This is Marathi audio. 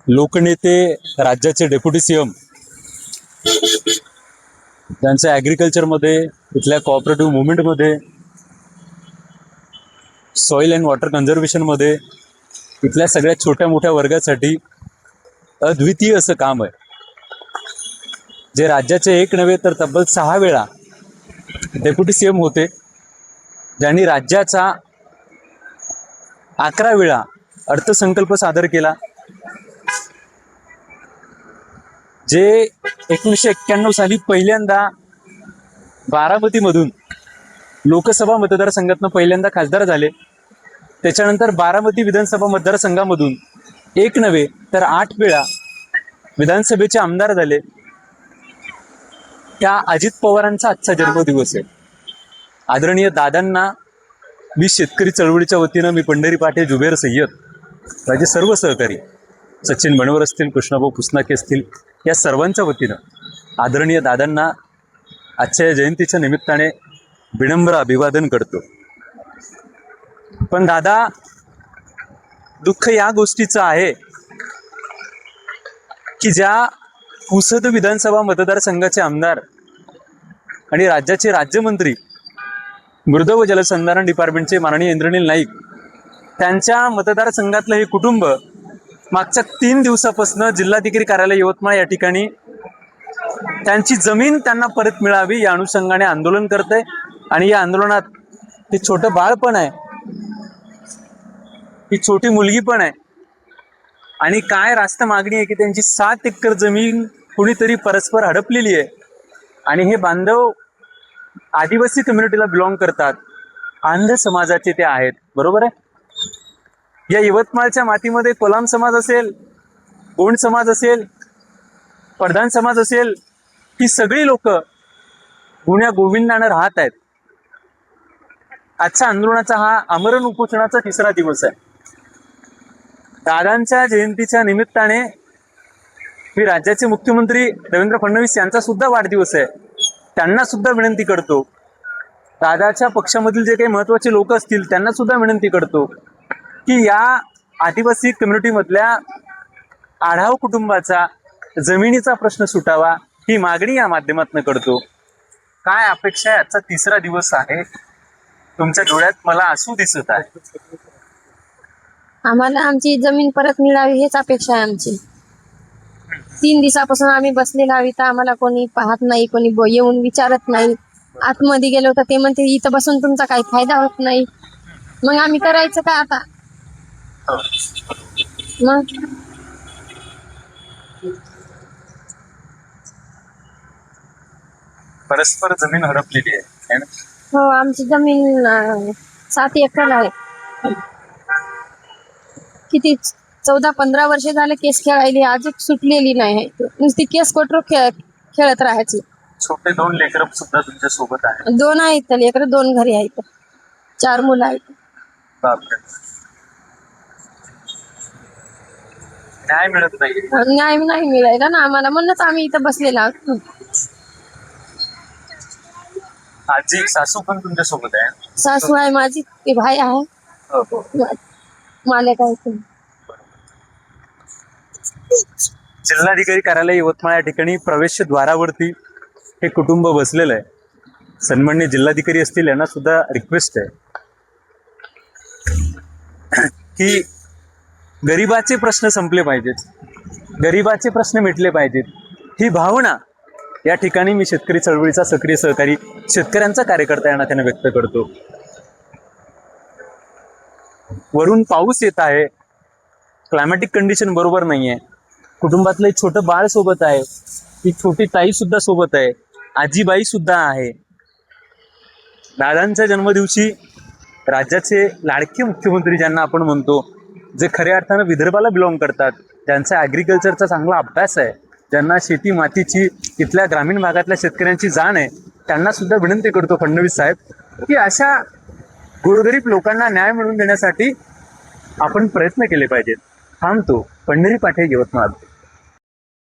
लोकनेते, राज्याचे डेप्युटी सीएम, त्यांचं ॲग्रिकल्चरमध्ये, इथल्या कोऑपरेटिव्ह मुवमेंटमध्ये, सॉईल अँड वॉटर कन्झर्वेशनमध्ये, इथल्या सगळ्या छोट्या मोठ्या वर्गासाठी अद्वितीय असं काम आहे, जे राज्याचे एक नव्हे तर तब्बल 6 वेळा डेप्युटी सीएम होते, ज्यांनी राज्याचा 11 वेळा अर्थसंकल्प सादर केला, जे 1991 साली पहिल्यांदा बारामतीमधून लोकसभा मतदारसंघातनं पहिल्यांदा खासदार झाले. त्याच्यानंतर बारामती विधानसभा मतदारसंघामधून एक नव्हे तर 8 वेळा विधानसभेचे आमदार झाले. त्या अजित पवारांचा आजचा जन्मदिवस आहे. आदरणीय दादांना मी शेतकरी चळवळीच्या वतीनं, मी पंढरी पाटे, जुबेर सय्यद, माझे सर्व सहकारी, सचिन बनवर असतील, कृष्णाभाऊ पुसनाके असतील, या सर्वांच्या वतीनं आदरणीय दादांना आजच्या या जयंतीच्या निमित्ताने विनम्र अभिवादन करतो. पण दादा, दुःख या गोष्टीचं आहे की ज्या पुसद विधानसभा मतदारसंघाचे आमदार आणि राज्याचे राज्यमंत्री, मृद व जलसंधारण डिपार्टमेंटचे माननीय इंद्रनील नाईक, त्यांच्या मतदारसंघातलं हे कुटुंब मागच्या 3 दिवसापासून जिल्हाधिकारी कार्यालय यवतमाळ या ठिकाणी त्यांची जमीन त्यांना परत मिळावी या अनुषंगाने आंदोलन करते. आणि या आंदोलनात ते छोटं बाळ पण आहे, ही छोटी मुलगी पण आहे. आणि काय रास्त मागणी आहे की त्यांची 7 एकर जमीन कुणीतरी परस्पर हडपलेली आहे. आणि हे बांधव आदिवासी कम्युनिटीला बिलॉंग करतात, आंध समाजाचे ते आहेत, बरोबर आहे. या यवतमाळच्या मातीमध्ये कोलाम समाज असेल, गोंड समाज असेल, प्रधान समाज असेल, ही सगळी लोक गुण्या गोविंदानं राहत आहेत. आजच्या आंदोलनाचा हा आमरण उपोषणाचा 3रा दिवस आहे. दादांच्या जयंतीच्या निमित्ताने मी राज्याचे मुख्यमंत्री देवेंद्र फडणवीस यांचा सुद्धा वाढदिवस आहे, त्यांना सुद्धा विनंती करतो, दादाच्या पक्षामधील जे काही महत्वाचे लोक असतील त्यांना सुद्धा विनंती करतो की या आदिवासी कम्युनिटीमधल्या आढाव कुटुंबाचा जमिनीचा प्रश्न सुटावा, ही मागणी या माध्यमातून करतो. काय अपेक्षा आहे? आजचा 3रा दिवस आहे, तुमच्या डोळ्यात मला आसू दिसत आहे. आम्हाला आमची जमीन परत मिळावी हेच अपेक्षा आहे आमची. 3 दिवसापासून आम्ही बसलेलो आहोत, आम्हाला कोणी पाहत नाही, कोणी येऊन विचारत नाही. आतमध्ये गेलो तर ते म्हणते इथं बसून तुमचा काही फायदा होत नाही. मग आम्ही करायचं काय आता? मग परस्पर जमीन हडपलेली आहे ना? हो, आमची जमीन 7 एकर आहे. किती 14-15 वर्ष झाले केस खेळायली, अजून सुटलेली नाही. नुसती केस कोटरो खेळत राहायची. छोटे 2 लेकरं सुद्धा तुमच्या सोबत आहे? 2 आहेत लेकरं, 2 घरी आहेत, 4 मुलं आहेत. बापरे, न्याय मिळत नाही. न्याय नाही मिळायला ना आम्हाला, म्हणूनच आम्ही इथं बसलेलो आहोत. आजी, सासू पण तुमच्या सोबत आहे? सासू आहे माझी, ते भाई आहे, मालक आहे. जिल्हाधिकारी कार्यालय यवतमाळ या ठिकाणी प्रवेशद्वारावरती हे कुटुंब बसलेलं आहे. सन्माननीय जिल्हाधिकारी असतील, यांना सुद्धा रिक्वेस्ट आहे की गरिबाचे प्रश्न संपले पाहिजेत, गरिबाचे प्रश्न मिटले पाहिजेत. ही भावना या ठिकाणी मी शेतकरी चळवळीचा सक्रिय सहकारी, शेतकऱ्यांचा कार्यकर्ता या नात्याने व्यक्त करतो. वरून पाऊस येत आहे, क्लायमॅटिक कंडिशन बरोबर नाही आहे. कुटुंबातलं एक छोटं बाळ सोबत आहे, एक छोटी ताई सुद्धा सोबत आहे, आजीबाई सुद्धा आहे. दादांच्या जन्मदिवशी राज्याचे लाडके मुख्यमंत्री ज्यांना आपण म्हणतो, जे खऱ्या अर्थानं विदर्भाला बिलॉंग करतात, ज्यांचा ॲग्रिकल्चरचा चांगला अभ्यास आहे, ज्यांना शेती मातीची, इथल्या ग्रामीण भागातल्या शेतकऱ्यांची जाण आहे, त्यांना सुद्धा विनंती करतो फडणवीस साहेब की अशा गोरगरीब लोकांना न्याय मिळवून देण्यासाठी आपण प्रयत्न केले पाहिजेत. थांबतो. पंढरी पाटे, यवतमाळ.